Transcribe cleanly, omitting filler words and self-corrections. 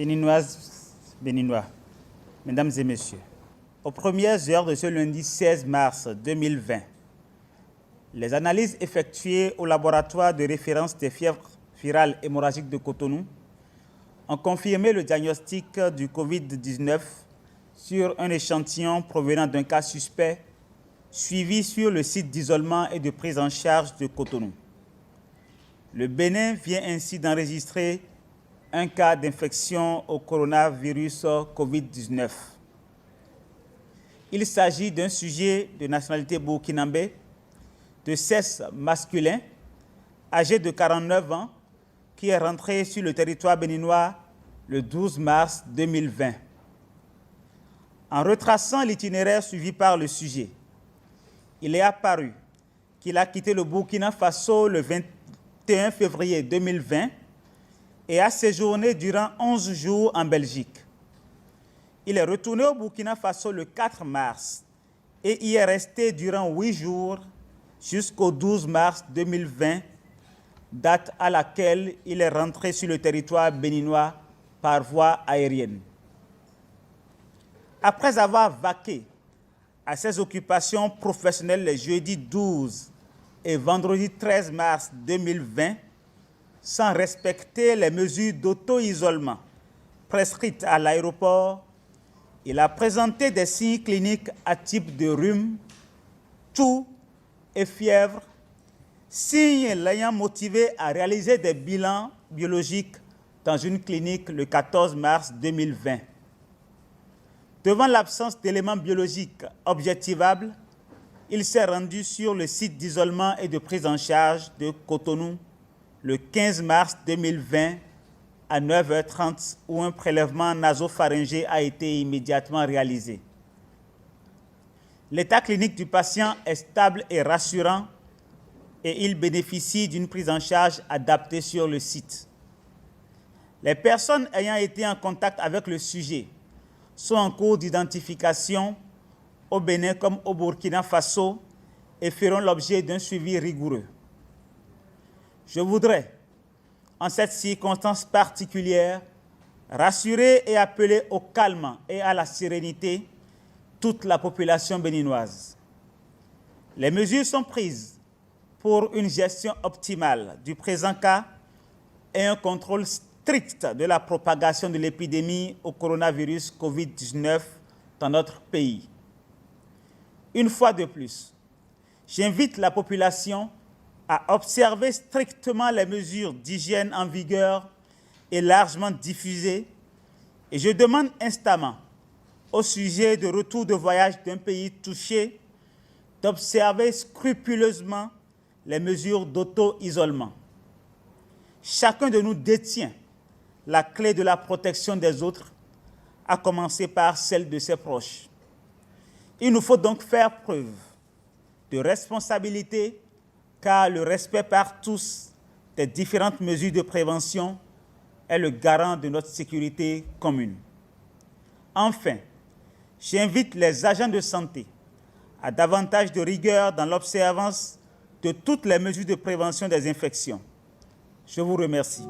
Béninoises, Béninois, Mesdames et Messieurs, aux premières heures de ce lundi 16 mars 2020, les analyses effectuées au laboratoire de référence des fièvres virales hémorragiques de Cotonou ont confirmé le diagnostic du Covid-19 sur un échantillon provenant d'un cas suspect suivi sur le site d'isolement et de prise en charge de Cotonou. Le Bénin vient ainsi d'enregistrer un cas d'infection au coronavirus Covid-19. Il s'agit d'un sujet de nationalité burkinabé, de sexe masculin, âgé de 49 ans, qui est rentré sur le territoire béninois le 12 mars 2020. En retraçant l'itinéraire suivi par le sujet, il est apparu qu'il a quitté le Burkina Faso le 21 février 2020 et a séjourné durant 11 jours en Belgique. Il est retourné au Burkina Faso le 4 mars et y est resté durant 8 jours jusqu'au 12 mars 2020, date à laquelle il est rentré sur le territoire béninois par voie aérienne. Après avoir vaqué à ses occupations professionnelles les jeudis 12 et vendredi 13 mars 2020, sans respecter les mesures d'auto-isolement prescrites à l'aéroport, il a présenté des signes cliniques atypiques de rhume, toux et fièvre, signes l'ayant motivé à réaliser des bilans biologiques dans une clinique le 14 mars 2020. Devant l'absence d'éléments biologiques objectivables, il s'est rendu sur le site d'isolement et de prise en charge de Cotonou le 15 mars 2020 à 9h30 où un prélèvement nasopharyngé a été immédiatement réalisé. L'état clinique du patient est stable et rassurant et il bénéficie d'une prise en charge adaptée sur le site. Les personnes ayant été en contact avec le sujet sont en cours d'identification au Bénin comme au Burkina Faso et feront l'objet d'un suivi rigoureux. Je voudrais, en cette circonstance particulière, rassurer et appeler au calme et à la sérénité toute la population béninoise. Les mesures sont prises pour une gestion optimale du présent cas et un contrôle strict de la propagation de l'épidémie au coronavirus Covid-19 dans notre pays. Une fois de plus, j'invite la population à observer strictement les mesures d'hygiène en vigueur et largement diffusées, et je demande instamment au sujet de retour de voyage d'un pays touché d'observer scrupuleusement les mesures d'auto-isolement. Chacun de nous détient la clé de la protection des autres, à commencer par celle de ses proches. Il nous faut donc faire preuve de responsabilité, car le respect par tous des différentes mesures de prévention est le garant de notre sécurité commune. Enfin, j'invite les agents de santé à davantage de rigueur dans l'observance de toutes les mesures de prévention des infections. Je vous remercie.